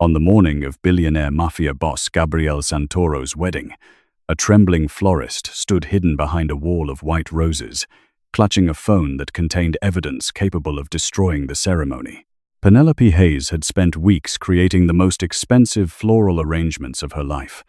On the morning of billionaire Mafia boss Gabriel Santoro's wedding, a trembling florist stood hidden behind a wall of white roses, clutching a phone that contained evidence capable of destroying the ceremony. Penelope Hayes had spent weeks creating the most expensive floral arrangements of her life.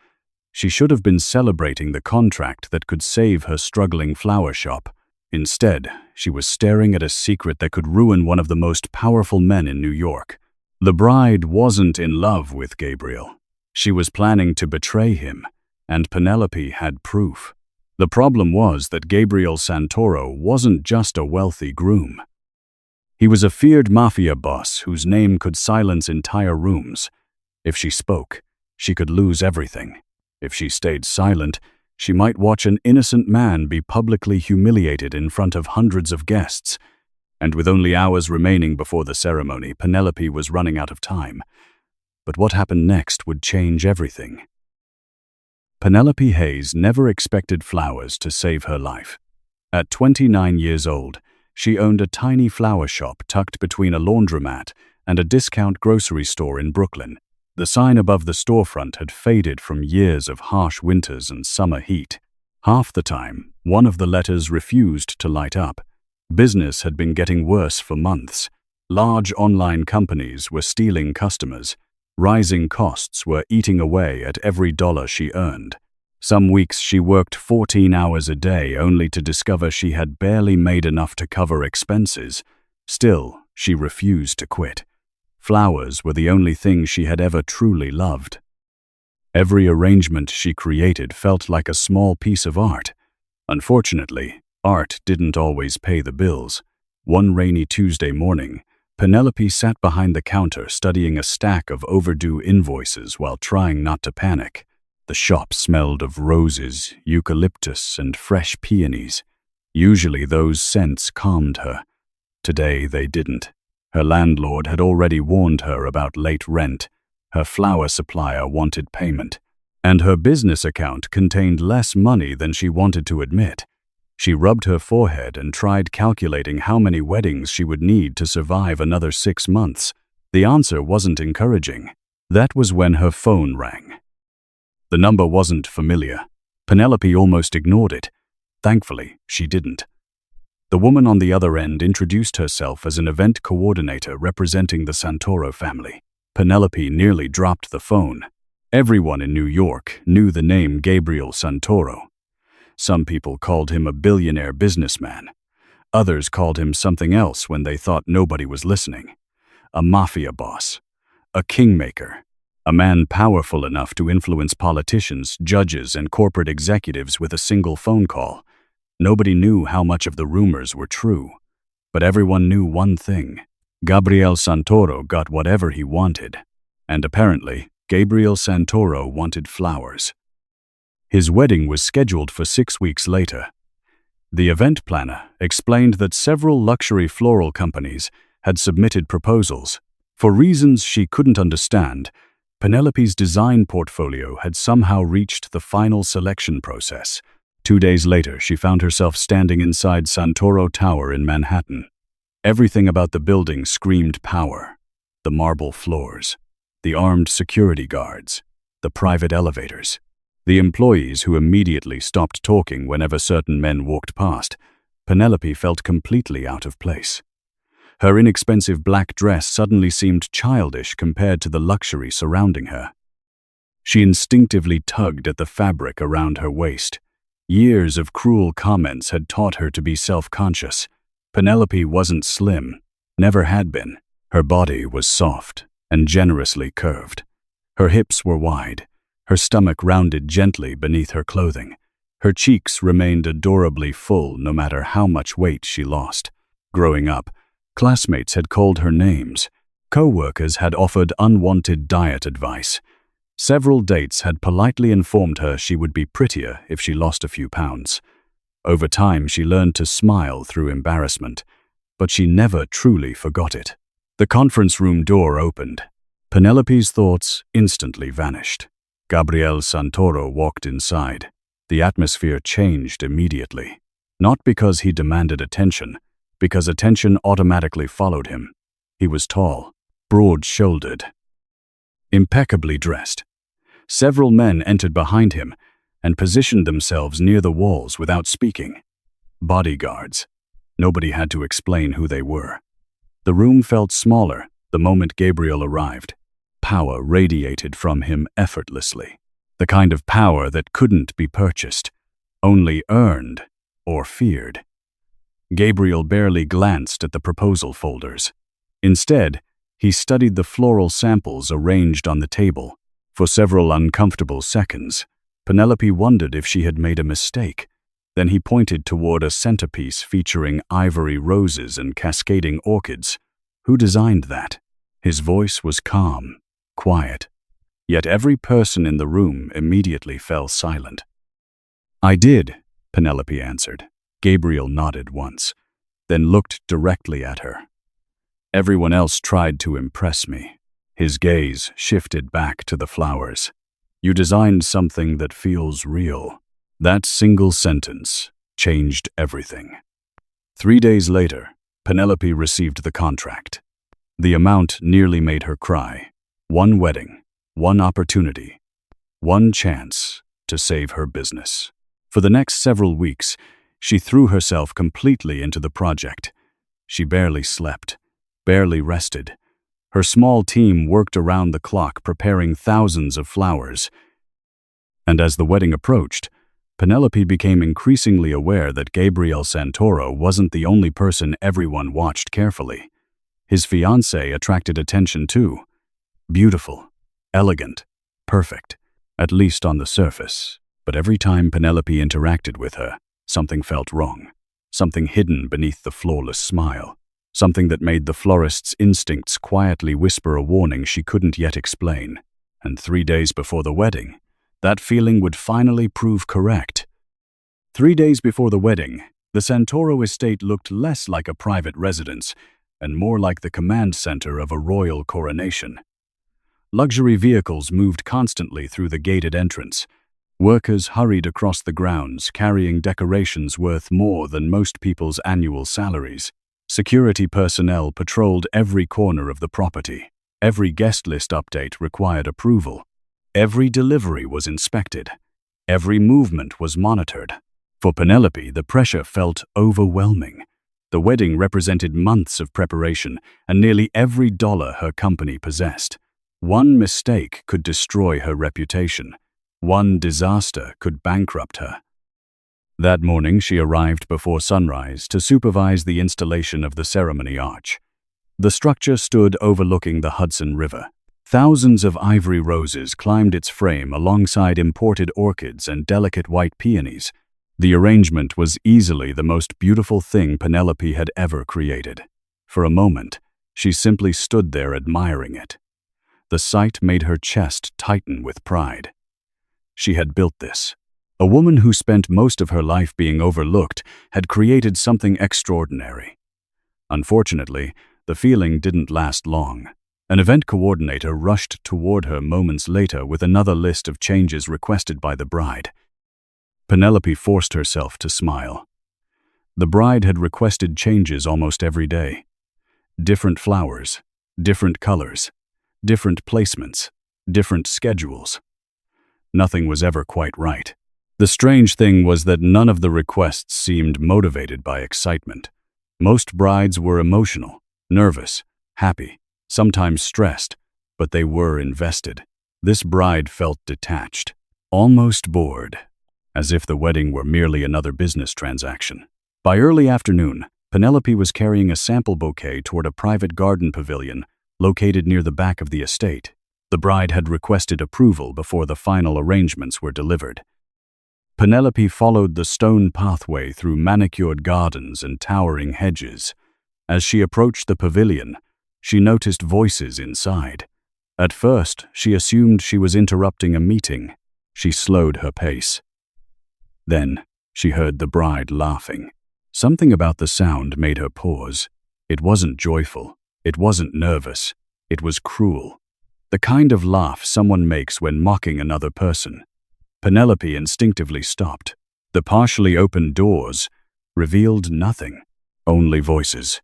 She should have been celebrating the contract that could save her struggling flower shop. Instead, she was staring at a secret that could ruin one of the most powerful men in New York. The bride wasn't in love with Gabriel. She was planning to betray him, and Penelope had proof. The problem was that Gabriel Santoro wasn't just a wealthy groom. He was a feared mafia boss whose name could silence entire rooms. If she spoke, she could lose everything. If she stayed silent, she might watch an innocent man be publicly humiliated in front of hundreds of guests. And with only hours remaining before the ceremony, Penelope was running out of time. But what happened next would change everything. Penelope Hayes never expected flowers to save her life. At 29 years old, she owned a tiny flower shop tucked between a laundromat and a discount grocery store in Brooklyn. The sign above the storefront had faded from years of harsh winters and summer heat. Half the time, one of the letters refused to light up. Business had been getting worse for months. Large online companies were stealing customers. Rising costs were eating away at every dollar she earned. Some weeks she worked 14 hours a day only to discover she had barely made enough to cover expenses. Still, she refused to quit. Flowers were the only thing she had ever truly loved. Every arrangement she created felt like a small piece of art. Unfortunately, art didn't always pay the bills. One rainy Tuesday morning, Penelope sat behind the counter studying a stack of overdue invoices while trying not to panic. The shop smelled of roses, eucalyptus, and fresh peonies. Usually those scents calmed her. Today they didn't. Her landlord had already warned her about late rent. Her flower supplier wanted payment. And her business account contained less money than she wanted to admit. She rubbed her forehead and tried calculating how many weddings she would need to survive another 6 months. The answer wasn't encouraging. That was when her phone rang. The number wasn't familiar. Penelope almost ignored it. Thankfully, she didn't. The woman on the other end introduced herself as an event coordinator representing the Santoro family. Penelope nearly dropped the phone. Everyone in New York knew the name Gabriel Santoro. Some people called him a billionaire businessman. Others called him something else when they thought nobody was listening. A mafia boss. A kingmaker. A man powerful enough to influence politicians, judges, and corporate executives with a single phone call. Nobody knew how much of the rumors were true. But everyone knew one thing. Gabriel Santoro got whatever he wanted. And apparently, Gabriel Santoro wanted flowers. His wedding was scheduled for 6 weeks later. The event planner explained that several luxury floral companies had submitted proposals. For reasons she couldn't understand, Penelope's design portfolio had somehow reached the final selection process. 2 days later, she found herself standing inside Santoro Tower in Manhattan. Everything about the building screamed power. The marble floors, the armed security guards, the private elevators, the employees who immediately stopped talking whenever certain men walked past. Penelope felt completely out of place. Her inexpensive black dress suddenly seemed childish compared to the luxury surrounding her. She instinctively tugged at the fabric around her waist. Years of cruel comments had taught her to be self-conscious. Penelope wasn't slim, never had been. Her body was soft and generously curved. Her hips were wide, her stomach rounded gently beneath her clothing. Her cheeks remained adorably full no matter how much weight she lost. Growing up, classmates had called her names. Co-workers had offered unwanted diet advice. Several dates had politely informed her she would be prettier if she lost a few pounds. Over time, she learned to smile through embarrassment, but she never truly forgot it. The conference room door opened. Penelope's thoughts instantly vanished. Gabriel Santoro walked inside. The atmosphere changed immediately. Not because he demanded attention, because attention automatically followed him. He was tall, broad-shouldered. impeccably dressed. Several men entered behind him and positioned themselves near the walls without speaking. Bodyguards. Nobody had to explain who they were. The room felt smaller the moment Gabriel arrived. Power radiated from him effortlessly. The kind of power that couldn't be purchased, only earned or feared. Gabriel barely glanced at the proposal folders. Instead, he studied the floral samples arranged on the table. For several uncomfortable seconds, Penelope wondered if she had made a mistake. Then he pointed toward a centerpiece featuring ivory roses and cascading orchids. Who designed that? His voice was calm, quiet. Yet every person in the room immediately fell silent. "I did," Penelope answered. Gabriel nodded once, then looked directly at her. "Everyone else tried to impress me." His gaze shifted back to the flowers. "You designed something that feels real." That single sentence changed everything. 3 days later, Penelope received the contract. The amount nearly made her cry. One wedding, one opportunity, one chance to save her business. For the next several weeks, she threw herself completely into the project. She barely slept, barely rested. Her small team worked around the clock preparing thousands of flowers. And as the wedding approached, Penelope became increasingly aware that Gabriel Santoro wasn't the only person everyone watched carefully. His fiancée attracted attention too. Beautiful, elegant, perfect, at least on the surface. But every time Penelope interacted with her, something felt wrong. Something hidden beneath the flawless smile. Something that made the florist's instincts quietly whisper a warning she couldn't yet explain. And 3 days before the wedding, that feeling would finally prove correct. 3 days before the wedding, the Santoro estate looked less like a private residence and more like the command center of a royal coronation. Luxury vehicles moved constantly through the gated entrance. Workers hurried across the grounds, carrying decorations worth more than most people's annual salaries. Security personnel patrolled every corner of the property. Every guest list update required approval. Every delivery was inspected. Every movement was monitored. For Penelope, the pressure felt overwhelming. The wedding represented months of preparation and nearly every dollar her company possessed. One mistake could destroy her reputation. One disaster could bankrupt her. That morning, she arrived before sunrise to supervise the installation of the ceremony arch. The structure stood overlooking the Hudson River. Thousands of ivory roses climbed its frame alongside imported orchids and delicate white peonies. The arrangement was easily the most beautiful thing Penelope had ever created. For a moment, she simply stood there admiring it. The sight made her chest tighten with pride. She had built this. A woman who spent most of her life being overlooked had created something extraordinary. Unfortunately, the feeling didn't last long. An event coordinator rushed toward her moments later with another list of changes requested by the bride. Penelope forced herself to smile. The bride had requested changes almost every day. Different flowers, different colors, different placements, different schedules. Nothing was ever quite right. The strange thing was that none of the requests seemed motivated by excitement. Most brides were emotional, nervous, happy, sometimes stressed, but they were invested. This bride felt detached, almost bored, as if the wedding were merely another business transaction. By early afternoon, Penelope was carrying a sample bouquet toward a private garden pavilion located near the back of the estate. The bride had requested approval before the final arrangements were delivered. Penelope followed the stone pathway through manicured gardens and towering hedges. As she approached the pavilion, she noticed voices inside. At first, she assumed she was interrupting a meeting. She slowed her pace. Then, she heard the bride laughing. Something about the sound made her pause. It wasn't joyful. It wasn't nervous. It was cruel. The kind of laugh someone makes when mocking another person. Penelope instinctively stopped. The partially opened doors revealed nothing, only voices.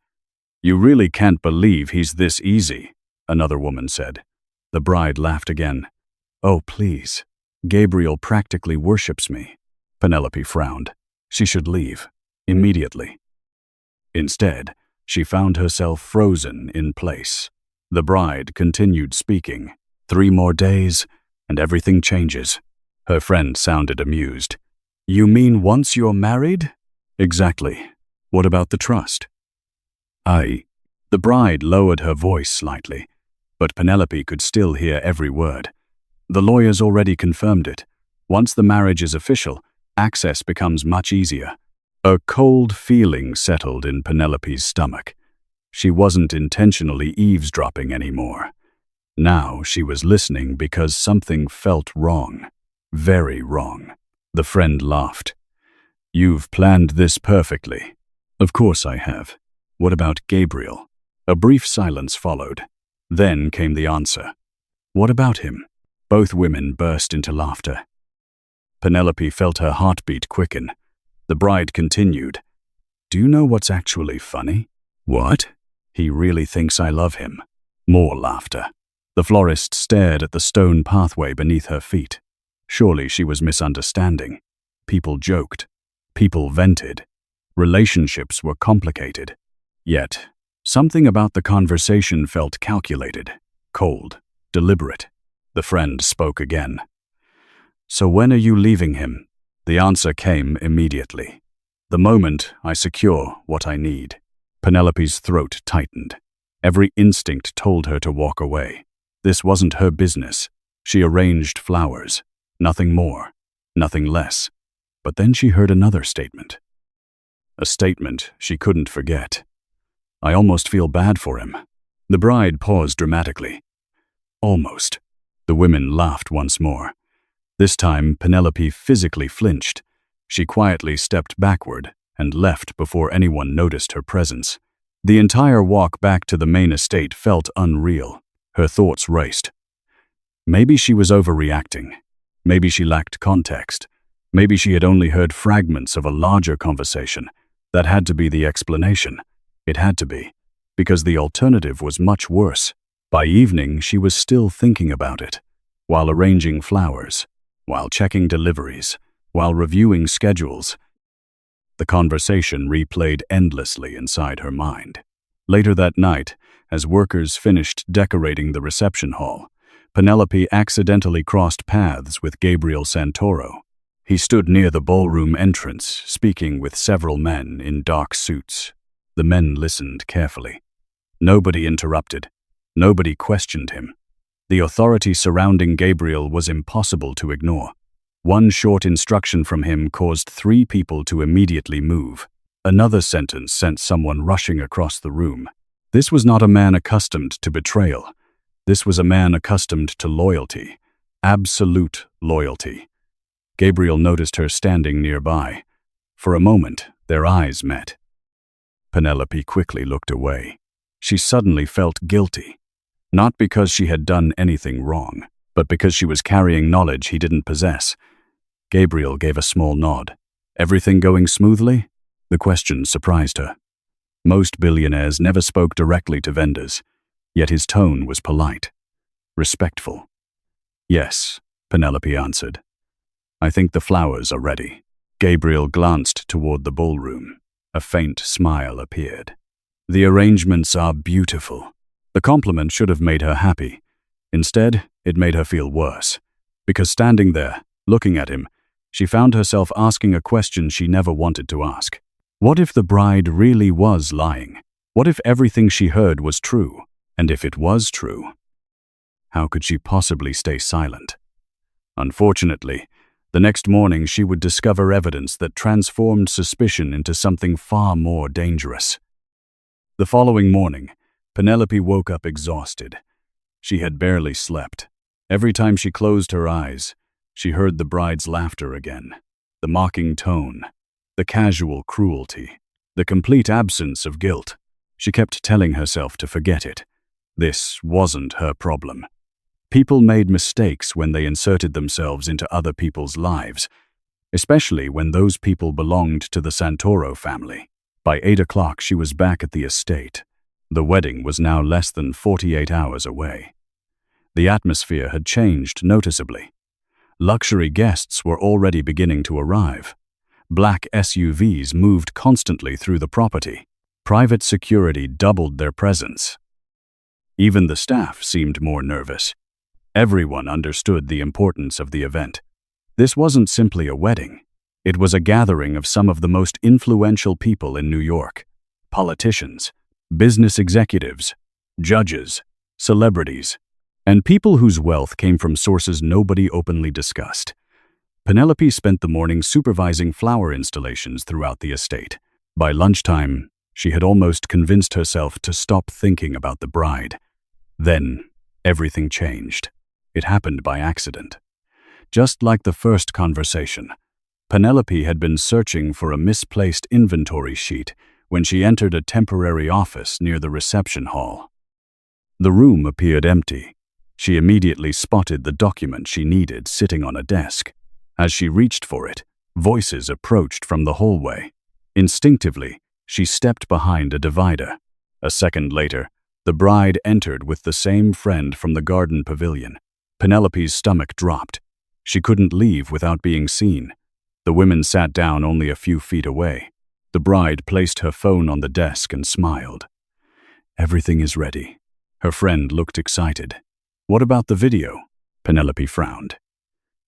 "You really can't believe he's this easy," another woman said. The bride laughed again. "Oh, please. Gabriel practically worships me." Penelope frowned. She should leave. Immediately. Instead, she found herself frozen in place. The bride continued speaking. 3 more days, and everything changes. Her friend sounded amused. "You mean once you're married?" "Exactly. What about the trust?" The bride lowered her voice slightly, but Penelope could still hear every word. "The lawyers already confirmed it. Once the marriage is official, access becomes much easier." A cold feeling settled in Penelope's stomach. She wasn't intentionally eavesdropping anymore. Now she was listening because something felt wrong. Very wrong. The friend laughed. "You've planned this perfectly." "Of course I have. What about Gabriel?" A brief silence followed. Then came the answer. "What about him?" Both women burst into laughter. Penelope felt her heartbeat quicken. The bride continued. "Do you know what's actually funny?" "What?" "He really thinks I love him." More laughter. The florist stared at the stone pathway beneath her feet. Surely she was misunderstanding. People joked. People vented. Relationships were complicated. Yet, something about the conversation felt calculated, cold, deliberate. The friend spoke again. "So when are you leaving him?" The answer came immediately. "The moment I secure what I need." Penelope's throat tightened. Every instinct told her to walk away. This wasn't her business. She arranged flowers. Nothing more. Nothing less. But then she heard another statement. A statement she couldn't forget. "I almost feel bad for him." The bride paused dramatically. "Almost." The women laughed once more. This time, Penelope physically flinched. She quietly stepped backward and left before anyone noticed her presence. The entire walk back to the main estate felt unreal. Her thoughts raced. Maybe she was overreacting. Maybe she lacked context. Maybe she had only heard fragments of a larger conversation. That had to be the explanation. It had to be, because the alternative was much worse. By evening, she was still thinking about it, while arranging flowers, while checking deliveries, while reviewing schedules. The conversation replayed endlessly inside her mind. Later that night, as workers finished decorating the reception hall, Penelope accidentally crossed paths with Gabriel Santoro. He stood near the ballroom entrance, speaking with several men in dark suits. The men listened carefully. Nobody interrupted. Nobody questioned him. The authority surrounding Gabriel was impossible to ignore. One short instruction from him caused 3 people to immediately move. Another sentence sent someone rushing across the room. This was not a man accustomed to betrayal. This was a man accustomed to loyalty. Absolute loyalty. Gabriel noticed her standing nearby. For a moment, their eyes met. Penelope quickly looked away. She suddenly felt guilty. Not because she had done anything wrong, but because she was carrying knowledge he didn't possess. Gabriel gave a small nod. "Everything going smoothly?" The question surprised her. Most billionaires never spoke directly to vendors, yet his tone was polite, respectful. "Yes," Penelope answered. "I think the flowers are ready." Gabriel glanced toward the ballroom. A faint smile appeared. "The arrangements are beautiful." The compliment should have made her happy. Instead, it made her feel worse. Because standing there, looking at him, she found herself asking a question she never wanted to ask. What if the bride really was lying? What if everything she heard was true? And if it was true, how could she possibly stay silent? Unfortunately, the next morning she would discover evidence that transformed suspicion into something far more dangerous. The following morning, Penelope woke up exhausted. She had barely slept. Every time she closed her eyes, she heard the bride's laughter again. The mocking tone, the casual cruelty, the complete absence of guilt. She kept telling herself to forget it. This wasn't her problem. People made mistakes when they inserted themselves into other people's lives, especially when those people belonged to the Santoro family. By 8 o'clock, she was back at the estate. The wedding was now less than 48 hours away. The atmosphere had changed noticeably. Luxury guests were already beginning to arrive. Black SUVs moved constantly through the property. Private security doubled their presence. Even the staff seemed more nervous. Everyone understood the importance of the event. This wasn't simply a wedding. It was a gathering of some of the most influential people in New York. Politicians, business executives, judges, celebrities, and people whose wealth came from sources nobody openly discussed. Penelope spent the morning supervising flower installations throughout the estate. By lunchtime, she had almost convinced herself to stop thinking about the bride. Then, everything changed. It happened by accident. Just like the first conversation, Penelope had been searching for a misplaced inventory sheet when she entered a temporary office near the reception hall. The room appeared empty. She immediately spotted the document she needed sitting on a desk. As she reached for it, voices approached from the hallway. Instinctively, she stepped behind a divider. A second later, the bride entered with the same friend from the garden pavilion. Penelope's stomach dropped. She couldn't leave without being seen. The women sat down only a few feet away. The bride placed her phone on the desk and smiled. "Everything is ready." Her friend looked excited. "What about the video?" Penelope frowned.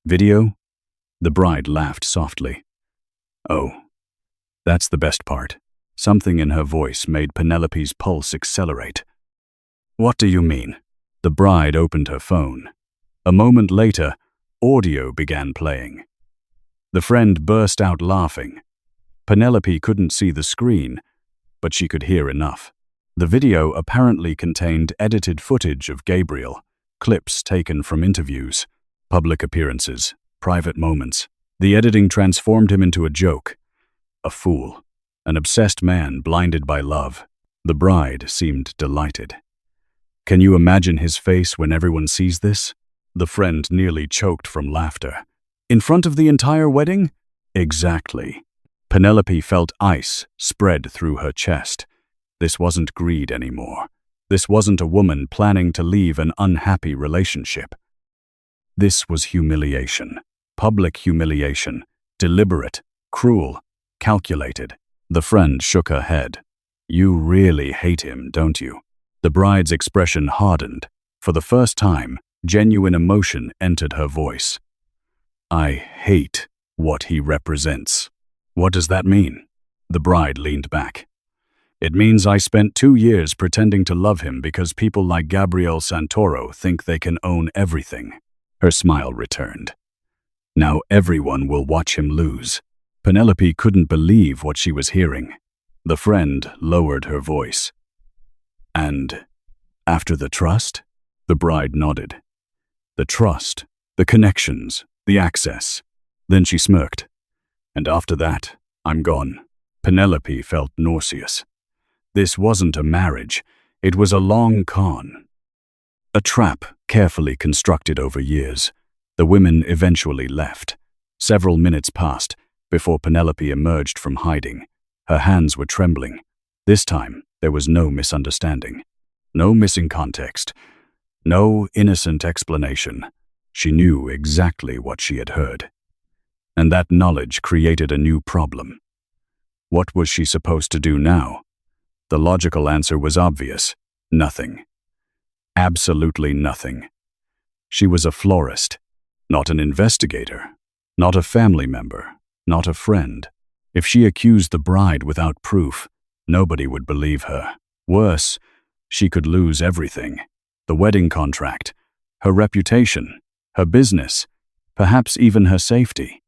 "Video?" The bride laughed softly. "Oh, that's the best part." Something in her voice made Penelope's pulse accelerate. "What do you mean?" The bride opened her phone. A moment later, audio began playing. The friend burst out laughing. Penelope couldn't see the screen, but she could hear enough. The video apparently contained edited footage of Gabriel, clips taken from interviews, public appearances, private moments. The editing transformed him into a joke, a fool, an obsessed man blinded by love. The bride seemed delighted. "Can you imagine his face when everyone sees this?" The friend nearly choked from laughter. "In front of the entire wedding?" "Exactly." Penelope felt ice spread through her chest. This wasn't greed anymore. This wasn't a woman planning to leave an unhappy relationship. This was humiliation. Public humiliation. Deliberate, cruel, calculated. The friend shook her head. "You really hate him, don't you?" The bride's expression hardened. For the first time, genuine emotion entered her voice. "I hate what he represents." "What does that mean?" The bride leaned back. "It means I spent 2 years pretending to love him because people like Gabriel Santoro think they can own everything." Her smile returned. "Now everyone will watch him lose." Penelope couldn't believe what she was hearing. The friend lowered her voice. "And after the trust?" The bride nodded. "The trust, the connections, the access." Then she smirked. "And after that, I'm gone." Penelope felt nauseous. This wasn't a marriage. It was a long con. A trap carefully constructed over years. The women eventually left. Several minutes passed before Penelope emerged from hiding. Her hands were trembling. This time, there was no misunderstanding. No missing context. No innocent explanation. She knew exactly what she had heard. And that knowledge created a new problem. What was she supposed to do now? The logical answer was obvious. Nothing. Absolutely nothing. She was a florist, not an investigator, not a family member, not a friend. If she accused the bride without proof, nobody would believe her. Worse, she could lose everything. The wedding contract, her reputation, her business, perhaps even her safety.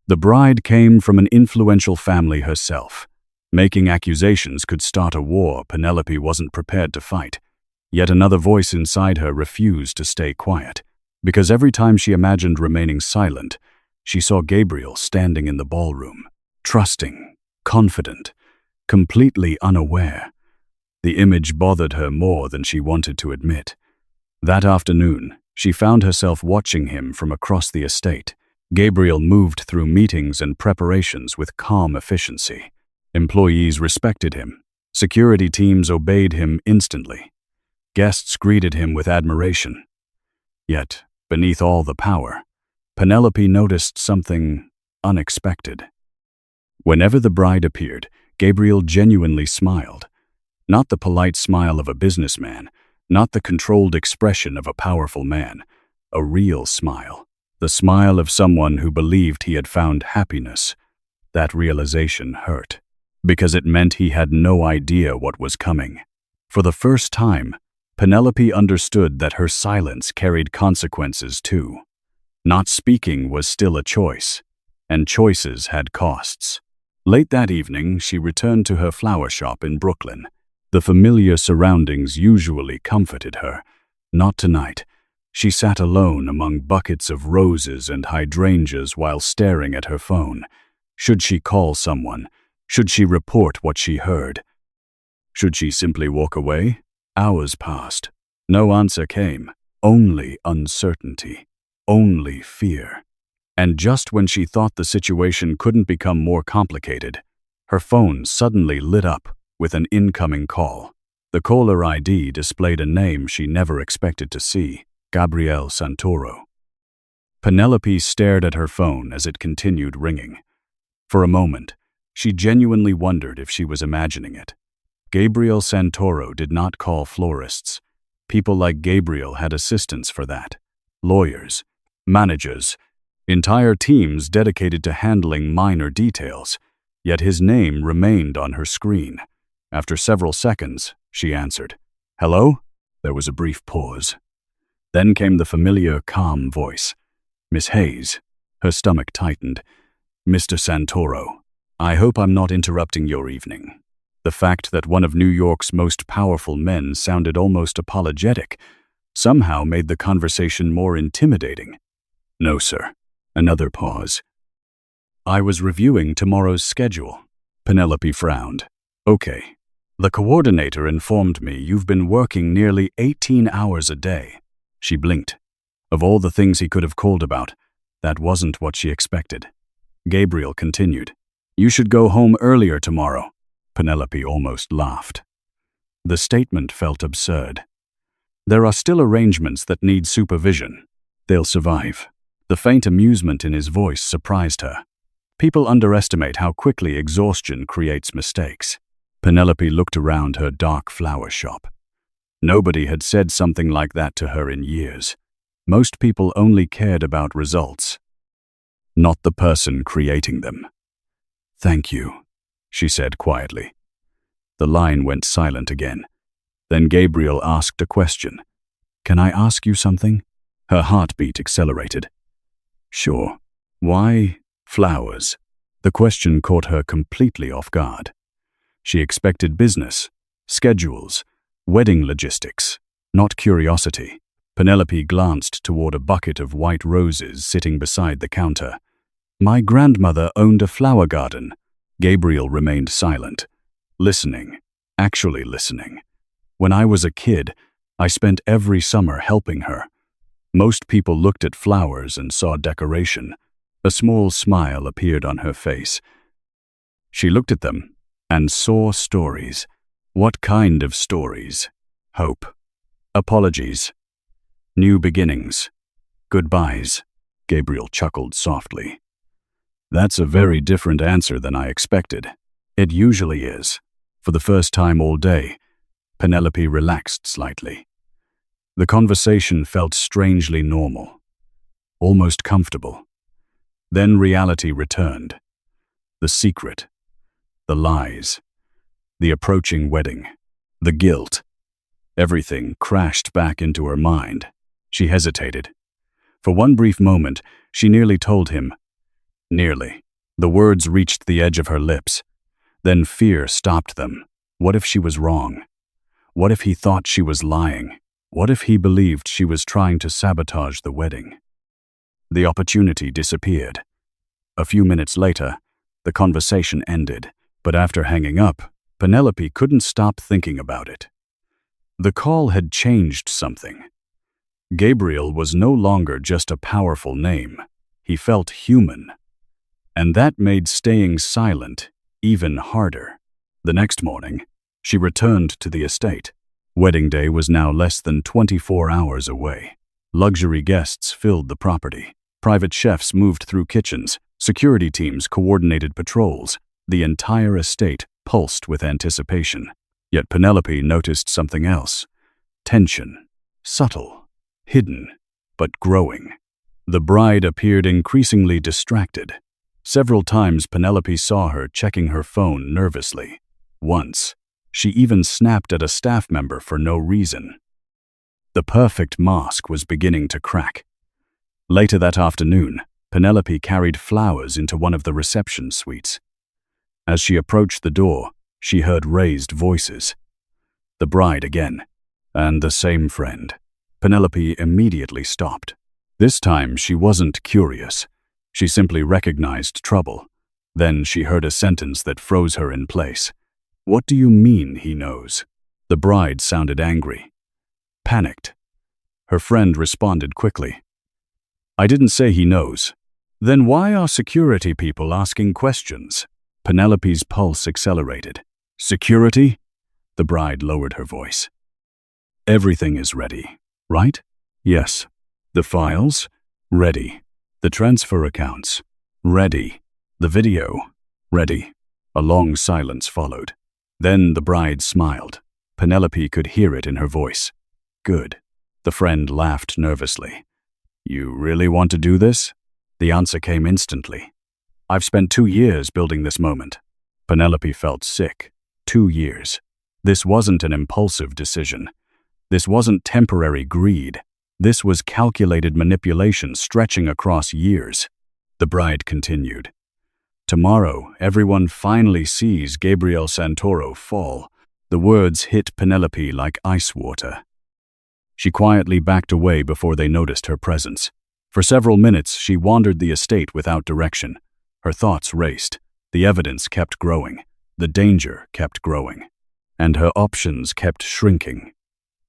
The bride came from an influential family herself. Making accusations could start a war Penelope wasn't prepared to fight. Yet another voice inside her refused to stay quiet, because every time she imagined remaining silent, she saw Gabriel standing in the ballroom, trusting, confident, completely unaware. The image bothered her more than she wanted to admit. That afternoon, she found herself watching him from across the estate. Gabriel moved through meetings and preparations with calm efficiency. Employees respected him. Security teams obeyed him instantly. Guests greeted him with admiration. Yet, beneath all the power, Penelope noticed something unexpected. Whenever the bride appeared, Gabriel genuinely smiled. Not the polite smile of a businessman, not the controlled expression of a powerful man. A real smile. The smile of someone who believed he had found happiness. That realization hurt, because it meant he had no idea what was coming. For the first time, Penelope understood that her silence carried consequences too. Not speaking was still a choice, and choices had costs. Late that evening, she returned to her flower shop in Brooklyn. The familiar surroundings usually comforted her. Not tonight. She sat alone among buckets of roses and hydrangeas while staring at her phone. Should she call someone? Should she report what she heard? Should she simply walk away? Hours passed. No answer came. Only uncertainty. Only fear. And just when she thought the situation couldn't become more complicated, her phone suddenly lit up with an incoming call. The caller ID displayed a name she never expected to see: Gabriel Santoro. Penelope stared at her phone as it continued ringing. For a moment, she genuinely wondered if she was imagining it. Gabriel Santoro did not call florists. People like Gabriel had assistants for that. Lawyers, managers, entire teams dedicated to handling minor details. Yet his name remained on her screen. After several seconds, she answered. "Hello?" There was a brief pause. Then came the familiar, calm voice. "Miss Hayes." Her stomach tightened. "Mr. Santoro, I hope I'm not interrupting your evening." The fact that one of New York's most powerful men sounded almost apologetic somehow made the conversation more intimidating. "No, sir." Another pause. "I was reviewing tomorrow's schedule." Penelope frowned. "Okay. The coordinator informed me you've been working nearly 18 hours a day." She blinked. Of all the things he could have called about, that wasn't what she expected. Gabriel continued. "You should go home earlier tomorrow." Penelope almost laughed. The statement felt absurd. "There are still arrangements that need supervision. They'll survive." The faint amusement in his voice surprised her. People underestimate how quickly exhaustion creates mistakes. Penelope looked around her dark flower shop. Nobody had said something like that to her in years. Most people only cared about results, not the person creating them. "Thank you," she said quietly. The line went silent again. Then Gabriel asked a question. "Can I ask you something?" Her heartbeat accelerated. "Sure. Why flowers?" The question caught her completely off guard. She expected business, schedules, wedding logistics, not curiosity. Penelope glanced toward a bucket of white roses sitting beside the counter. "My grandmother owned a flower garden." Gabriel remained silent, listening, actually listening. "When I was a kid, I spent every summer helping her." Most people looked at flowers and saw decoration. A small smile appeared on her face. She looked at them and saw stories. What kind of stories? Hope. Apologies. New beginnings. Goodbyes. Gabriel chuckled softly. "That's a very different answer than I expected." "It usually is." For the first time all day, Penelope relaxed slightly. The conversation felt strangely normal, almost comfortable. Then reality returned. The secret, the lies, the approaching wedding, the guilt. Everything crashed back into her mind. She hesitated. For one brief moment, she nearly told him. Nearly. The words reached the edge of her lips. Then fear stopped them. What if she was wrong? What if he thought she was lying? What if he believed she was trying to sabotage the wedding? The opportunity disappeared. A few minutes later, the conversation ended, but after hanging up, Penelope couldn't stop thinking about it. The call had changed something. Gabriel was no longer just a powerful name. He felt human. And that made staying silent even harder. The next morning, she returned to the estate. Wedding day was now less than 24 hours away. Luxury guests filled the property. Private chefs moved through kitchens. Security teams coordinated patrols. The entire estate pulsed with anticipation. Yet Penelope noticed something else. Tension. Subtle. Hidden. But growing. The bride appeared increasingly distracted. Several times Penelope saw her checking her phone nervously. Once, she even snapped at a staff member for no reason. The perfect mask was beginning to crack. Later that afternoon, Penelope carried flowers into one of the reception suites. As she approached the door, she heard raised voices. The bride again, and the same friend. Penelope immediately stopped. This time she wasn't curious. She simply recognized trouble. Then she heard a sentence that froze her in place. "What do you mean he knows?" The bride sounded angry. Panicked. Her friend responded quickly. "I didn't say he knows." "Then why are security people asking questions?" Penelope's pulse accelerated. "Security?" The bride lowered her voice. "Everything is ready, right?" "Yes." "The files?" "Ready." "The transfer accounts?" "Ready." "The video?" "Ready." A long silence followed. Then the bride smiled. Penelope could hear it in her voice. "Good." The friend laughed nervously. "You really want to do this?" The answer came instantly. "I've spent 2 years building this moment." Penelope felt sick. 2 years. This wasn't an impulsive decision. This wasn't temporary greed. This was calculated manipulation stretching across years. The bride continued. "Tomorrow, everyone finally sees Gabriel Santoro fall." The words hit Penelope like ice water. She quietly backed away before they noticed her presence. For several minutes, she wandered the estate without direction. Her thoughts raced. The evidence kept growing. The danger kept growing. And her options kept shrinking.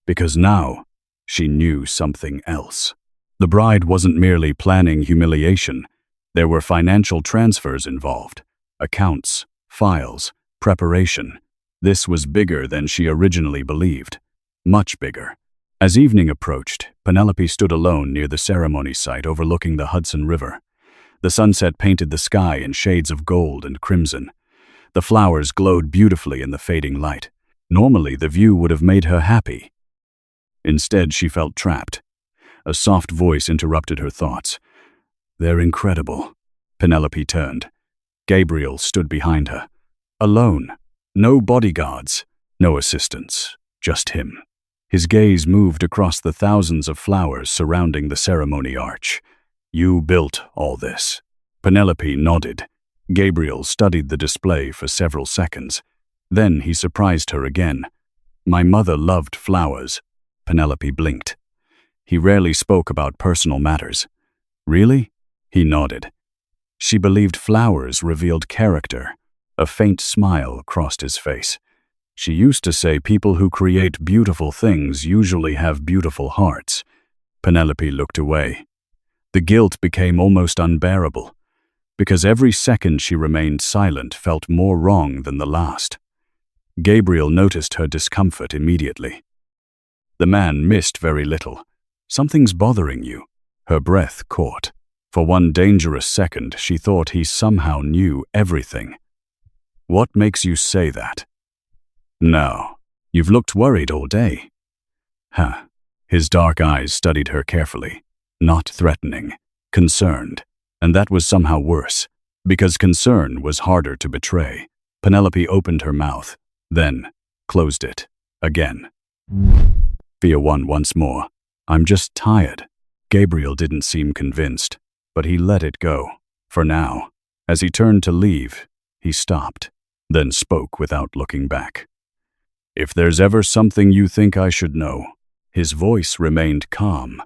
Because now, she knew something else. The bride wasn't merely planning humiliation. There were financial transfers involved. Accounts, files, preparation. This was bigger than she originally believed. Much bigger. As evening approached, Penelope stood alone near the ceremony site overlooking the Hudson River. The sunset painted the sky in shades of gold and crimson. The flowers glowed beautifully in the fading light. Normally, the view would have made her happy. Instead, she felt trapped. A soft voice interrupted her thoughts. "They're incredible." Penelope turned. Gabriel stood behind her. Alone. No bodyguards. No assistants. Just him. His gaze moved across the thousands of flowers surrounding the ceremony arch. "You built all this." Penelope nodded. Gabriel studied the display for several seconds. Then he surprised her again. "My mother loved flowers." Penelope blinked. He rarely spoke about personal matters. "Really?" He nodded. She believed flowers revealed character. A faint smile crossed his face. She used to say people who create beautiful things usually have beautiful hearts. Penelope looked away. The guilt became almost unbearable, because every second she remained silent felt more wrong than the last. Gabriel noticed her discomfort immediately. The man missed very little. "Something's bothering you." Her breath caught. For one dangerous second, she thought he somehow knew everything. "What makes you say that?" "No, you've looked worried all day." "Huh." His dark eyes studied her carefully. Not threatening, concerned. And that was somehow worse, because concern was harder to betray. Penelope opened her mouth, then closed it again. Fia won once more. "I'm just tired." Gabriel didn't seem convinced, but he let it go. For now. As he turned to leave, he stopped, then spoke without looking back. "If there's ever something you think I should know," his voice remained calm,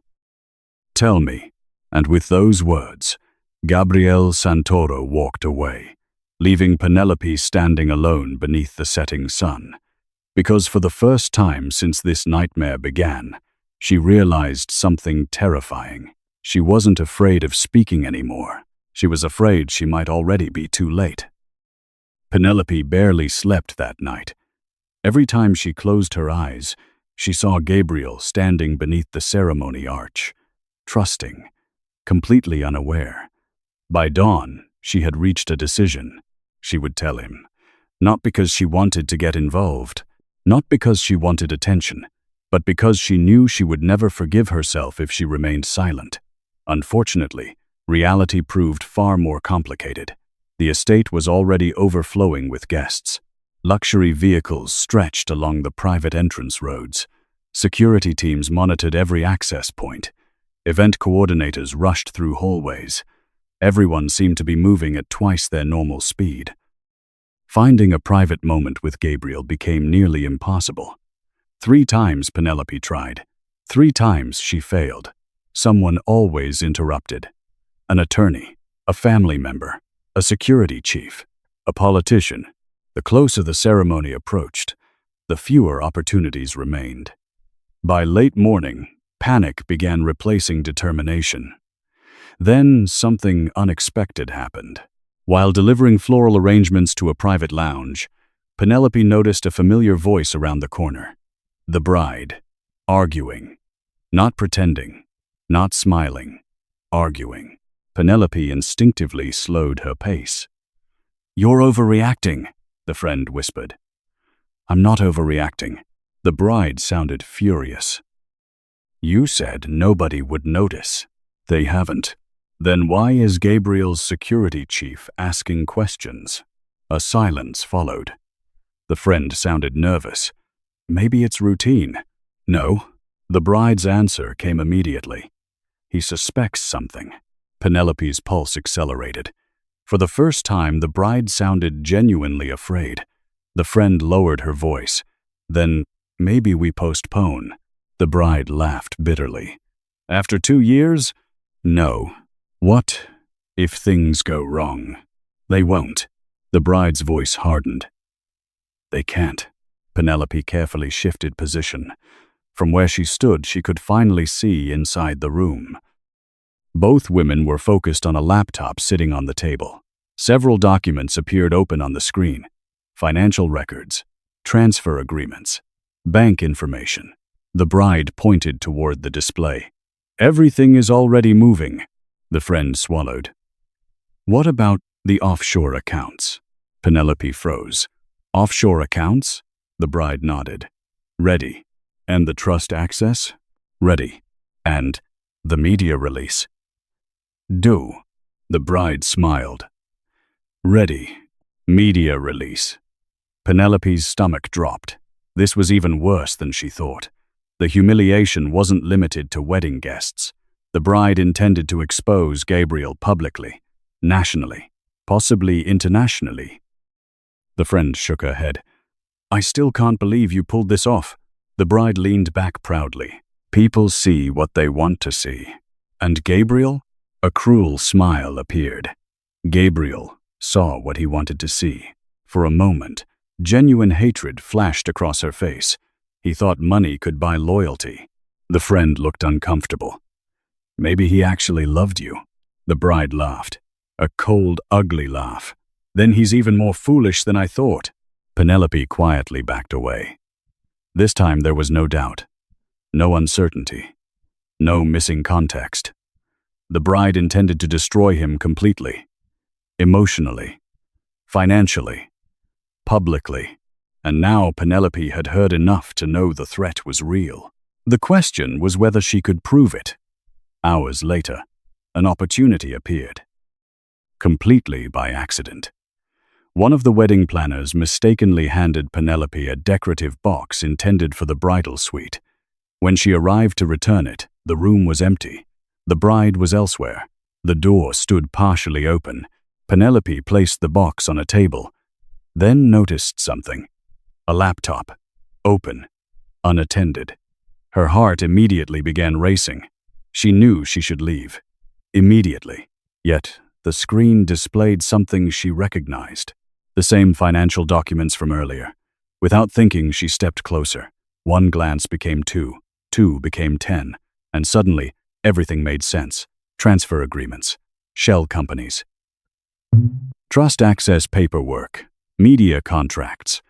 "tell me." And with those words, Gabriel Santoro walked away, leaving Penelope standing alone beneath the setting sun. Because for the first time since this nightmare began, she realized something terrifying. She wasn't afraid of speaking anymore. She was afraid she might already be too late. Penelope barely slept that night. Every time she closed her eyes, she saw Gabriel standing beneath the ceremony arch, trusting, completely unaware. By dawn, she had reached a decision. She would tell him. Not because she wanted to get involved, not because she wanted attention, but because she knew she would never forgive herself if she remained silent. Unfortunately, reality proved far more complicated. The estate was already overflowing with guests. Luxury vehicles stretched along the private entrance roads. Security teams monitored every access point. Event coordinators rushed through hallways. Everyone seemed to be moving at twice their normal speed. Finding a private moment with Gabriel became nearly impossible. 3 times Penelope tried. 3 times she failed. Someone always interrupted. An attorney, a family member, a security chief, a politician. The closer the ceremony approached, the fewer opportunities remained. By late morning, panic began replacing determination. Then something unexpected happened. While delivering floral arrangements to a private lounge, Penelope noticed a familiar voice around the corner. The bride, arguing. Not pretending, not smiling, arguing. Penelope instinctively slowed her pace. "You're overreacting," the friend whispered. "I'm not overreacting." The bride sounded furious. "You said nobody would notice." "They haven't." "Then why is Gabriel's security chief asking questions?" A silence followed. The friend sounded nervous. "Maybe it's routine." "No." The bride's answer came immediately. "He suspects something." Penelope's pulse accelerated. For the first time, the bride sounded genuinely afraid. The friend lowered her voice. "Then maybe we postpone." The bride laughed bitterly. "After 2 years? No." "What if things go wrong?" "They won't." The bride's voice hardened. "They can't." Penelope carefully shifted position. From where she stood, she could finally see inside the room. Both women were focused on a laptop sitting on the table. Several documents appeared open on the screen. Financial records, transfer agreements, bank information. The bride pointed toward the display. "Everything is already moving." The friend swallowed. "What about the offshore accounts?" Penelope froze. "Offshore accounts?" The bride nodded. "Ready." "And the trust access?" "Ready." "And the media release?" "Do." The bride smiled. "Ready. Media release." Penelope's stomach dropped. This was even worse than she thought. The humiliation wasn't limited to wedding guests. The bride intended to expose Gabriel publicly, nationally, possibly internationally. The friend shook her head. "I still can't believe you pulled this off." The bride leaned back proudly. "People see what they want to see." "And Gabriel?" A cruel smile appeared. Gabriel saw what he wanted to see. For a moment, genuine hatred flashed across her face. He thought money could buy loyalty. The friend looked uncomfortable. "Maybe he actually loved you." The bride laughed. A cold, ugly laugh. "Then he's even more foolish than I thought." Penelope quietly backed away. This time there was no doubt, no uncertainty, no missing context. The bride intended to destroy him completely. Emotionally, financially, publicly. And now Penelope had heard enough to know the threat was real. The question was whether she could prove it. Hours later, an opportunity appeared. Completely by accident. One of the wedding planners mistakenly handed Penelope a decorative box intended for the bridal suite. When she arrived to return it, the room was empty. The bride was elsewhere. The door stood partially open. Penelope placed the box on a table, then noticed something. A laptop, open, unattended. Her heart immediately began racing. She knew she should leave. Immediately. Yet, the screen displayed something she recognized. The same financial documents from earlier. Without thinking, she stepped closer. 1 glance became 2, 2 became 10, and suddenly, everything made sense. Transfer agreements, shell companies, trust access paperwork, media contracts,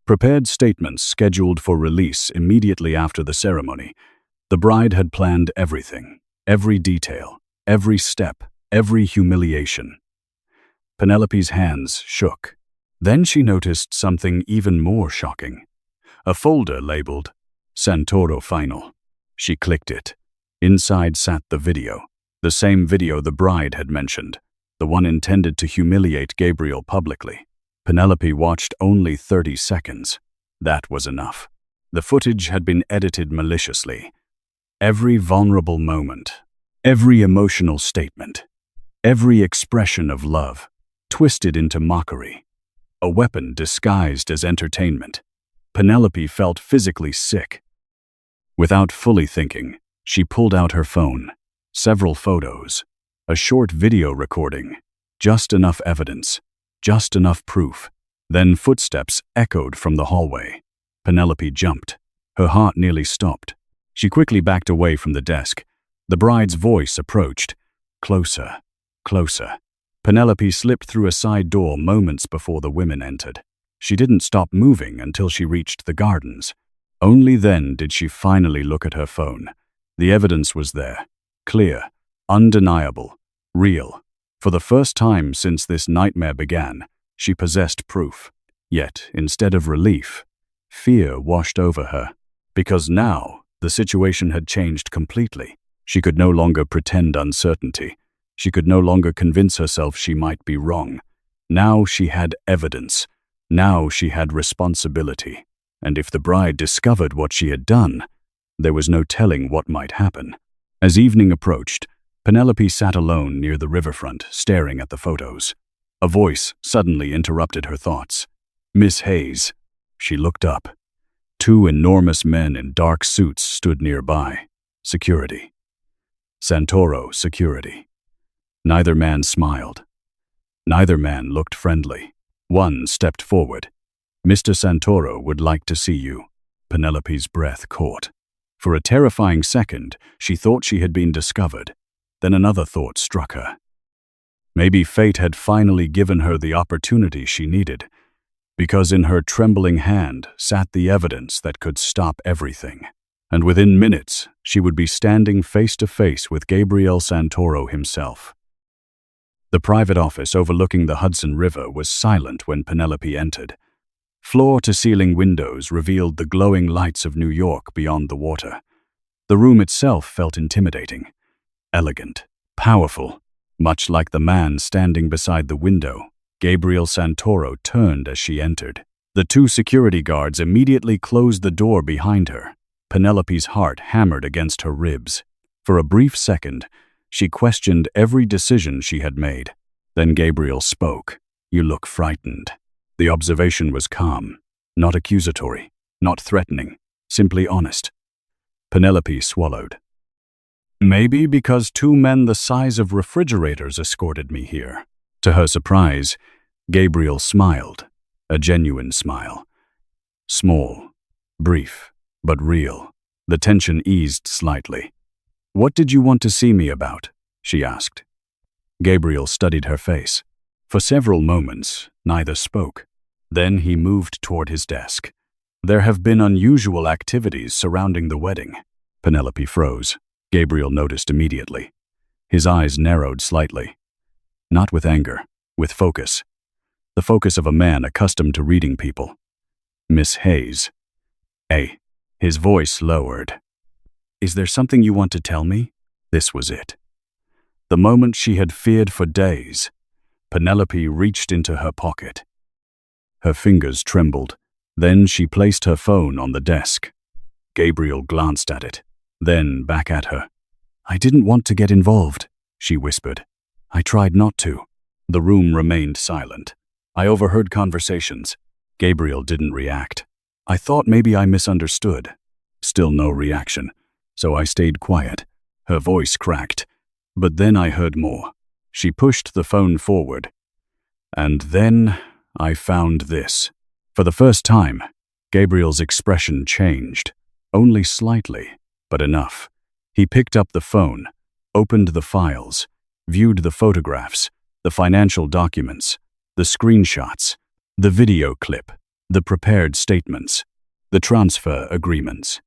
prepared statements scheduled for release immediately after the ceremony. The bride had planned everything. Every detail, every step, every humiliation. Penelope's hands shook. Then she noticed something even more shocking. A folder labeled Santoro Final. She clicked it. Inside sat the video. The same video the bride had mentioned. The one intended to humiliate Gabriel publicly. Penelope watched only 30 seconds. That was enough. The footage had been edited maliciously. Every vulnerable moment, every emotional statement, every expression of love, twisted into mockery. A weapon disguised as entertainment. Penelope felt physically sick. Without fully thinking, she pulled out her phone. Several photos. A short video recording. Just enough evidence. Just enough proof. Then footsteps echoed from the hallway. Penelope jumped. Her heart nearly stopped. She quickly backed away from the desk. The bride's voice approached. Closer. Closer. Penelope slipped through a side door moments before the women entered. She didn't stop moving until she reached the gardens. Only then did she finally look at her phone. The evidence was there. Clear. Undeniable. Real. For the first time since this nightmare began, she possessed proof. Yet, instead of relief, fear washed over her. Because now, the situation had changed completely. She could no longer pretend uncertainty. She could no longer convince herself she might be wrong. Now she had evidence. Now she had responsibility. And if the bride discovered what she had done, there was no telling what might happen. As evening approached, Penelope sat alone near the riverfront, staring at the photos. A voice suddenly interrupted her thoughts. Miss Hayes. She looked up. Two enormous men in dark suits stood nearby. Security. Santoro security. Neither man smiled. Neither man looked friendly. One stepped forward. Mr. Santoro would like to see you. Penelope's breath caught. For a terrifying second, she thought she had been discovered. Then another thought struck her. Maybe fate had finally given her the opportunity she needed, because in her trembling hand sat the evidence that could stop everything. And within minutes, she would be standing face to face with Gabriel Santoro himself. The private office overlooking the Hudson River was silent when Penelope entered. Floor-to-ceiling windows revealed the glowing lights of New York beyond the water. The room itself felt intimidating. Elegant, powerful. Much like the man standing beside the window, Gabriel Santoro turned as she entered. The two security guards immediately closed the door behind her. Penelope's heart hammered against her ribs. For a brief second, she questioned every decision she had made. Then Gabriel spoke. You look frightened. The observation was calm, not accusatory, not threatening, simply honest. Penelope swallowed. Maybe because two men the size of refrigerators escorted me here. To her surprise, Gabriel smiled, a genuine smile. Small, brief, but real. The tension eased slightly. What did you want to see me about? She asked. Gabriel studied her face. For several moments, neither spoke. Then he moved toward his desk. There have been unusual activities surrounding the wedding. Penelope froze. Gabriel noticed immediately. His eyes narrowed slightly. Not with anger, with focus. The focus of a man accustomed to reading people. Miss Hayes. His voice lowered. Is there something you want to tell me? This was it. The moment she had feared for days. Penelope reached into her pocket. Her fingers trembled. Then she placed her phone on the desk. Gabriel glanced at it, then back at her. I didn't want to get involved, she whispered. I tried not to. The room remained silent. I overheard conversations. Gabriel didn't react. I thought maybe I misunderstood. Still no reaction, so I stayed quiet. Her voice cracked. But then I heard more. She pushed the phone forward. And then I found this. For the first time, Gabriel's expression changed. Only slightly, but enough. He picked up the phone, opened the files, viewed the photographs, the financial documents, the screenshots, the video clip, the prepared statements, the transfer agreements.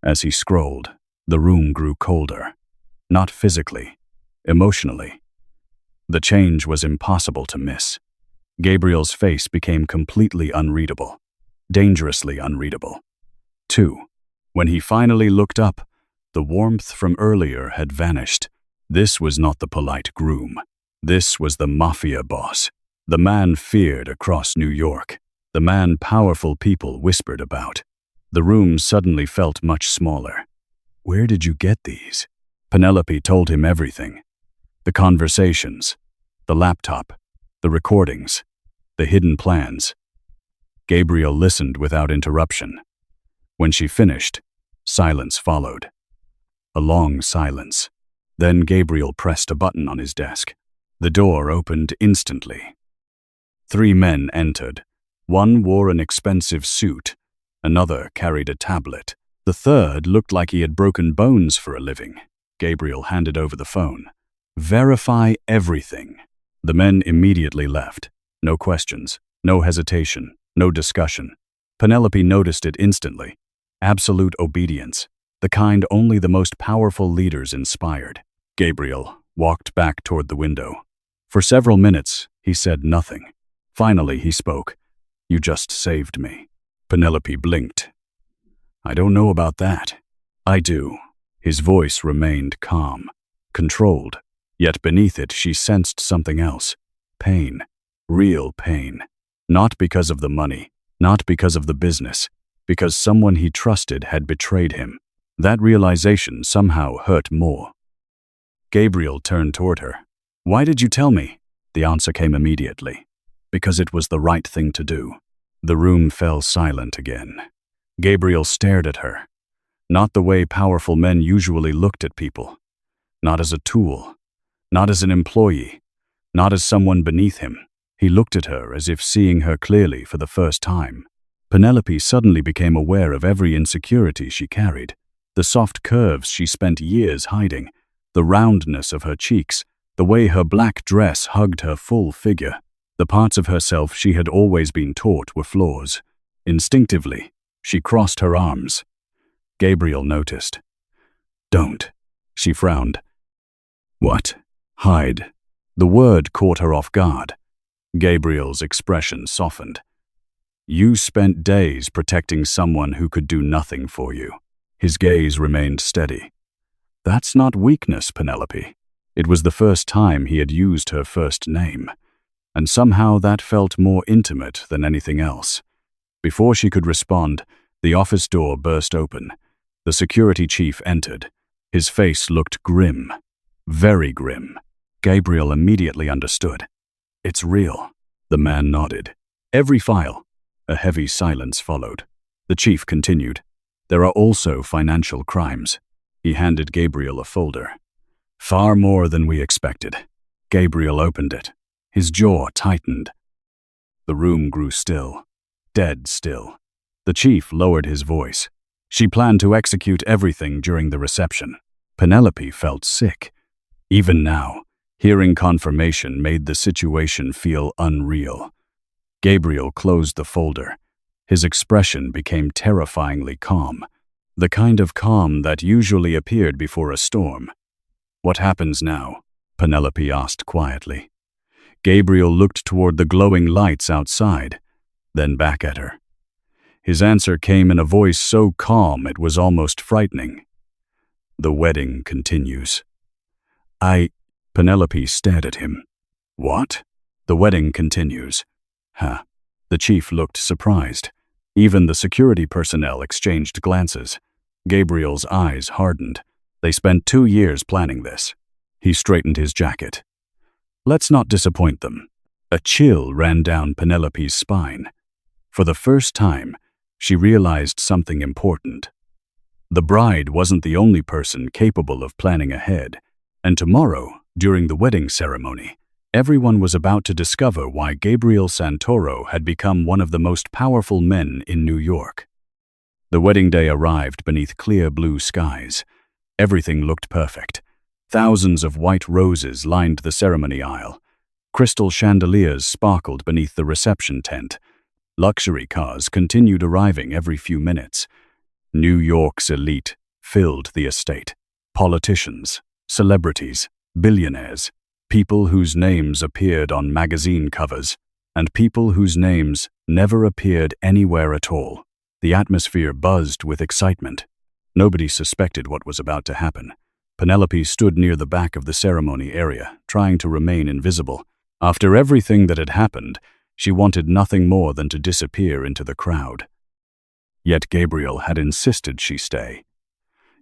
As he scrolled, the room grew colder. not physically, emotionally. The change was impossible to miss. Gabriel's face became completely unreadable, dangerously unreadable. 2. When he finally looked up, the warmth from earlier had vanished. This was not the polite groom. This was the Mafia boss, the man feared across New York, the man powerful people whispered about. The room suddenly felt much smaller. Where did you get these? Penelope told him everything. The conversations, the laptop, the recordings, the hidden plans. Gabriel listened without interruption. When she finished, silence followed. A long silence. Then Gabriel pressed a button on his desk. The door opened instantly. 3 men entered. One wore an expensive suit. Another carried a tablet. The third looked like he had broken bones for a living. Gabriel handed over the phone. Verify everything. The men immediately left. No questions, no hesitation, no discussion. Penelope noticed it instantly. Absolute obedience, the kind only the most powerful leaders inspired. Gabriel walked back toward the window. For several minutes, he said nothing. Finally, he spoke. You just saved me. Penelope blinked. I don't know about that. I do. His voice remained calm, controlled. Yet beneath it, she sensed something else. Pain. Real pain. Not because of the money, not because of the business, because someone he trusted had betrayed him. That realization somehow hurt more. Gabriel turned toward her. Why did you tell me? The answer came immediately. Because it was the right thing to do. The room fell silent again. Gabriel stared at her. Not the way powerful men usually looked at people. Not as a tool. Not as an employee. Not as someone beneath him. He looked at her as if seeing her clearly for the first time. Penelope suddenly became aware of every insecurity she carried. The soft curves she spent years hiding. The roundness of her cheeks. The way her black dress hugged her full figure. The parts of herself she had always been taught were flaws. Instinctively, she crossed her arms. Gabriel noticed. Don't. She frowned. What? Hide. The word caught her off guard. Gabriel's expression softened. You spent days protecting someone who could do nothing for you. His gaze remained steady. That's not weakness, Penelope. It was the first time he had used her first name. And somehow that felt more intimate than anything else. Before she could respond, the office door burst open. The security chief entered. His face looked grim. Very grim. Gabriel immediately understood. It's real. The man nodded. Every file. A heavy silence followed. The chief continued. There are also financial crimes. He handed Gabriel a folder. Far more than we expected. Gabriel opened it. His jaw tightened. The room grew still. Dead still. The chief lowered his voice. She planned to execute everything during the reception. Penelope felt sick. Even now, hearing confirmation made the situation feel unreal. Gabriel closed the folder. His expression became terrifyingly calm. The kind of calm that usually appeared before a storm. What happens now? Penelope asked quietly. Gabriel looked toward the glowing lights outside, then back at her. His answer came in a voice so calm it was almost frightening. The wedding continues. Penelope stared at him. What? The wedding continues. Huh. The chief looked surprised. Even the security personnel exchanged glances. Gabriel's eyes hardened. They spent 2 years planning this. He straightened his jacket. Let's not disappoint them. A chill ran down Penelope's spine. For the first time, she realized something important. The bride wasn't the only person capable of planning ahead, and tomorrow, during the wedding ceremony, everyone was about to discover why Gabriel Santoro had become one of the most powerful men in New York. The wedding day arrived beneath clear blue skies. Everything looked perfect. Thousands of white roses lined the ceremony aisle. Crystal chandeliers sparkled beneath the reception tent. Luxury cars continued arriving every few minutes. New York's elite filled the estate. Politicians, celebrities, billionaires, people whose names appeared on magazine covers, and people whose names never appeared anywhere at all. The atmosphere buzzed with excitement. Nobody suspected what was about to happen. Penelope stood near the back of the ceremony area, trying to remain invisible. After everything that had happened, she wanted nothing more than to disappear into the crowd. Yet Gabriel had insisted she stay.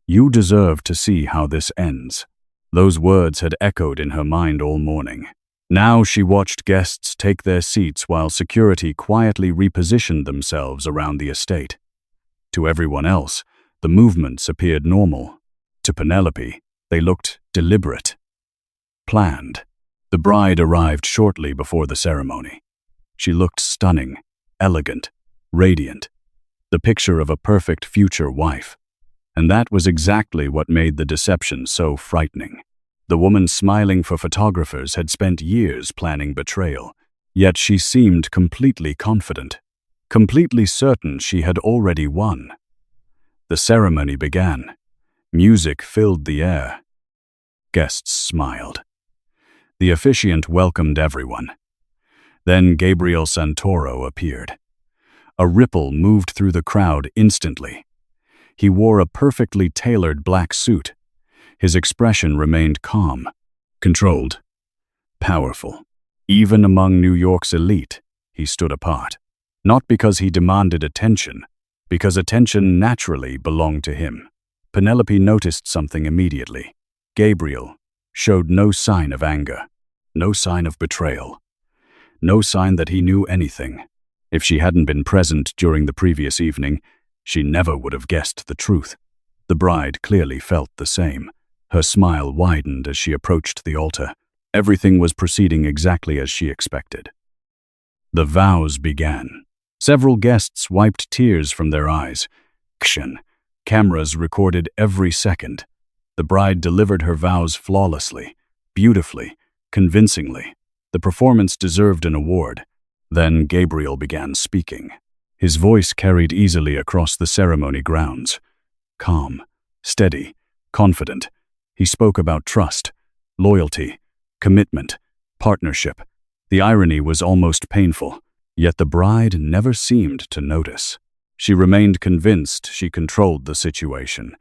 "You deserve to see how this ends." Those words had echoed in her mind all morning. Now she watched guests take their seats while security quietly repositioned themselves around the estate. To everyone else, the movements appeared normal. To Penelope, they looked deliberate, planned. The bride arrived shortly before the ceremony. She looked stunning, elegant, radiant, the picture of a perfect future wife. And that was exactly what made the deception so frightening. The woman smiling for photographers had spent years planning betrayal, yet she seemed completely confident, completely certain she had already won. The ceremony began. Music filled the air. Guests smiled. The officiant welcomed everyone. Then Gabriel Santoro appeared. A ripple moved through the crowd instantly. He wore a perfectly tailored black suit. His expression remained calm, controlled, powerful. Even among New York's elite, he stood apart. Not because he demanded attention, because attention naturally belonged to him. Penelope noticed something immediately. Gabriel showed no sign of anger, no sign of betrayal, no sign that he knew anything. If she hadn't been present during the previous evening, she never would have guessed the truth. The bride clearly felt the same. Her smile widened as she approached the altar. Everything was proceeding exactly as she expected. The vows began. Several guests wiped tears from their eyes. Cameras recorded every second. The bride delivered her vows flawlessly, beautifully, convincingly. The performance deserved an award. Then Gabriel began speaking. His voice carried easily across the ceremony grounds. Calm, steady, confident. He spoke about trust, loyalty, commitment, partnership. The irony was almost painful, yet the bride never seemed to notice. She remained convinced she controlled the situation.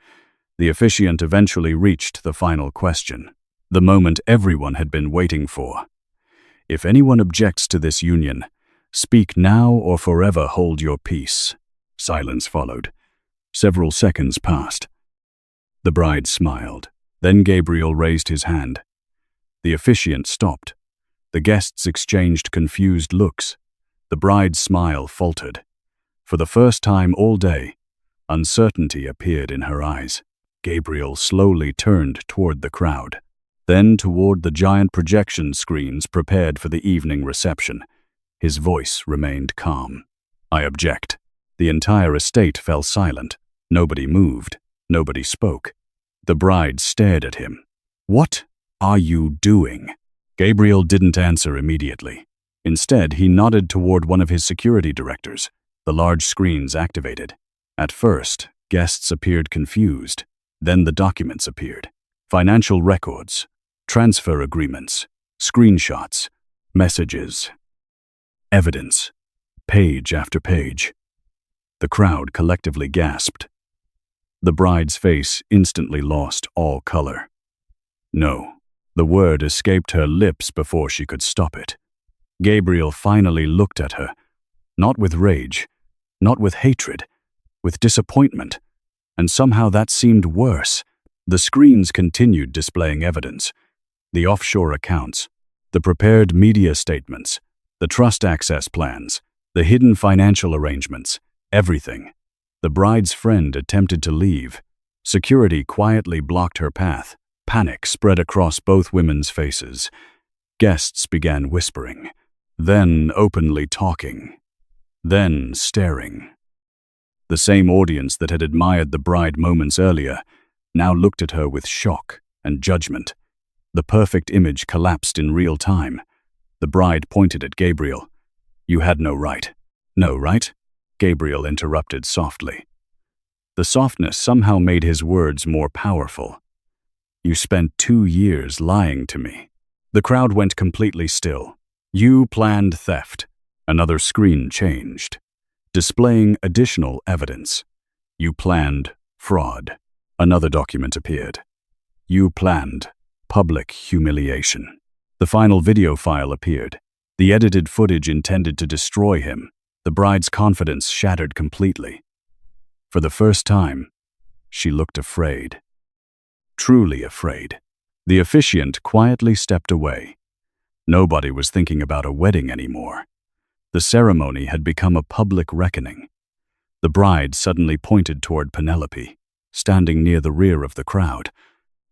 The officiant eventually reached the final question, the moment everyone had been waiting for. "If anyone objects to this union, speak now or forever hold your peace." Silence followed. Several seconds passed. The bride smiled. Then Gabriel raised his hand. The officiant stopped. The guests exchanged confused looks. The bride's smile faltered. For the first time all day, uncertainty appeared in her eyes. Gabriel slowly turned toward the crowd, then toward the giant projection screens prepared for the evening reception. His voice remained calm. "I object." The entire estate fell silent. Nobody moved. Nobody spoke. The bride stared at him. "What are you doing?" Gabriel didn't answer immediately. Instead, he nodded toward one of his security directors. The large screens activated. At first, guests appeared confused. Then the documents appeared. Financial records, transfer agreements, screenshots, messages, evidence, page after page. The crowd collectively gasped. The bride's face instantly lost all color. No, the word escaped her lips before she could stop it. Gabriel finally looked at her, not with rage, not with hatred, with disappointment, and somehow that seemed worse. The screens continued displaying evidence. The offshore accounts, the prepared media statements, the trust access plans, the hidden financial arrangements, everything. The bride's friend attempted to leave. Security quietly blocked her path. Panic spread across both women's faces. Guests began whispering, then openly talking, then staring. The same audience that had admired the bride moments earlier now looked at her with shock and judgment. The perfect image collapsed in real time. The bride pointed at Gabriel. "You had no right." "No right?" Gabriel interrupted softly. The softness somehow made his words more powerful. You spent 2 years lying to me." The crowd went completely still. "You planned theft." Another screen changed, displaying additional evidence. "You planned fraud." Another document appeared. "You planned public humiliation." The final video file appeared. The edited footage intended to destroy him. The bride's confidence shattered completely. For the first time, she looked afraid. Truly afraid. The officiant quietly stepped away. Nobody was thinking about a wedding anymore. The ceremony had become a public reckoning. The bride suddenly pointed toward Penelope, standing near the rear of the crowd.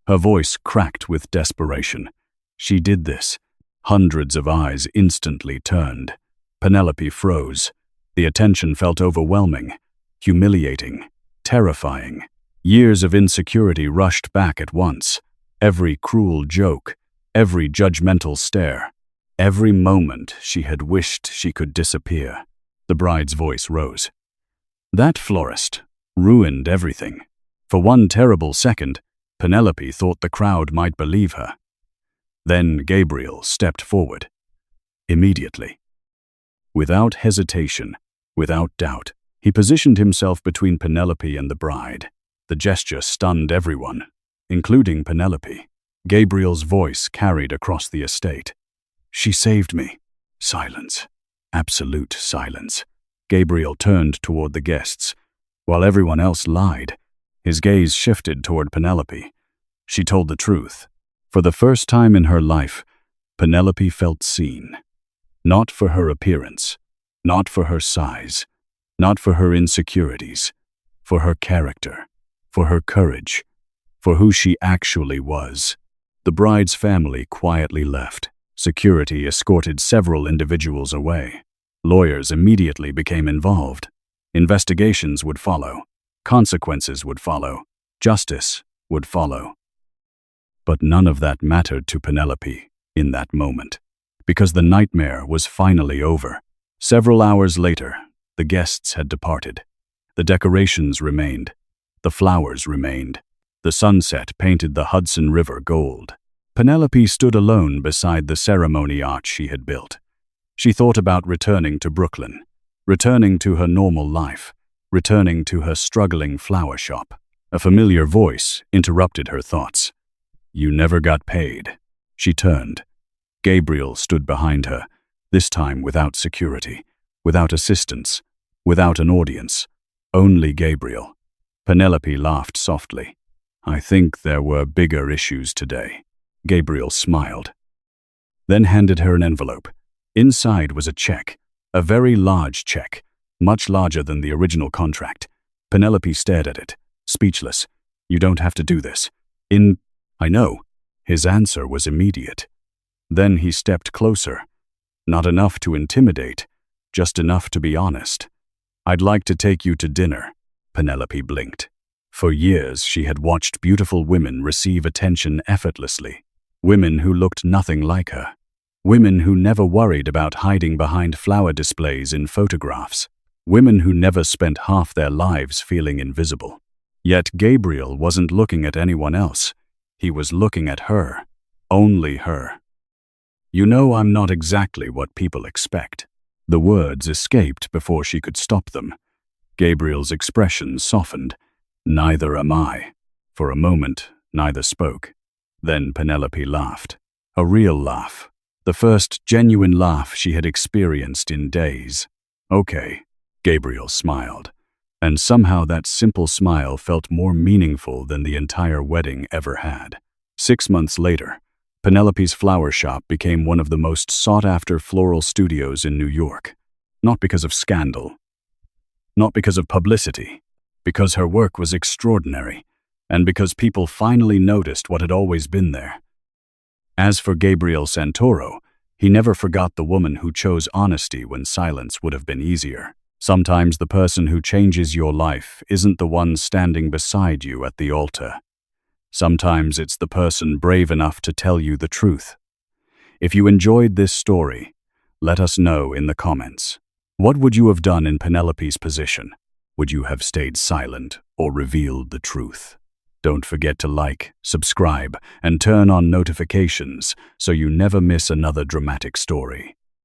Her voice cracked with desperation. She did this. Hundreds of eyes instantly turned. Penelope froze. The attention felt overwhelming, humiliating, terrifying. Years of insecurity rushed back at once. Every cruel joke, every judgmental stare, every moment she had wished she could disappear. The bride's voice rose. That florist ruined everything. For one terrible second, Penelope thought the crowd might believe her. Then Gabriel stepped forward. Immediately. Without hesitation, without doubt, he positioned himself between Penelope and the bride. The gesture stunned everyone, including Penelope. Gabriel's voice carried across the estate. "She saved me." Silence. Absolute silence. Gabriel turned toward the guests. While everyone else lied, his gaze shifted toward Penelope. She told the truth. For the first time in her life, Penelope felt seen. Not for her appearance, not for her size, not for her insecurities, for her character, for her courage, for who she actually was. The bride's family quietly left. Security escorted several individuals away. Lawyers immediately became involved. Investigations would follow. Consequences would follow. Justice would follow. But none of that mattered to Penelope in that moment, because the nightmare was finally over. Several hours later, the guests had departed. The decorations remained. The flowers remained. The sunset painted the Hudson River gold. Penelope stood alone beside the ceremony arch she had built. She thought about returning to Brooklyn, returning to her normal life, returning to her struggling flower shop. A familiar voice interrupted her thoughts. "You never got paid." She turned. Gabriel stood behind her, this time without security, without assistance, without an audience. Only Gabriel. Penelope laughed softly. "I think there were bigger issues today." Gabriel smiled, then handed her an envelope. Inside was a check, a very large check, much larger than the original contract. Penelope stared at it, speechless. "You don't have to do this." "I know." His answer was immediate. Then he stepped closer. Not enough to intimidate, just enough to be honest. "I'd like to take you to dinner." Penelope blinked. For years, she had watched beautiful women receive attention effortlessly. Women who looked nothing like her. Women who never worried about hiding behind flower displays in photographs. Women who never spent half their lives feeling invisible. Yet Gabriel wasn't looking at anyone else. He was looking at her. Only her. "You know, I'm not exactly what people expect." The words escaped before she could stop them. Gabriel's expression softened. "Neither am I." For a moment, neither spoke. Then Penelope laughed. A real laugh. The first genuine laugh she had experienced in days. "Okay," Gabriel smiled. And somehow that simple smile felt more meaningful than the entire wedding ever had. 6 months later, Penelope's flower shop became one of the most sought-after floral studios in New York. Not because of scandal, not because of publicity, because her work was extraordinary, and because people finally noticed what had always been there. As for Gabriel Santoro, he never forgot the woman who chose honesty when silence would have been easier. Sometimes the person who changes your life isn't the one standing beside you at the altar. Sometimes it's the person brave enough to tell you the truth. If you enjoyed this story, let us know in the comments. What would you have done in Penelope's position? Would you have stayed silent or revealed the truth? Don't forget to like, subscribe, and turn on notifications so you never miss another dramatic story.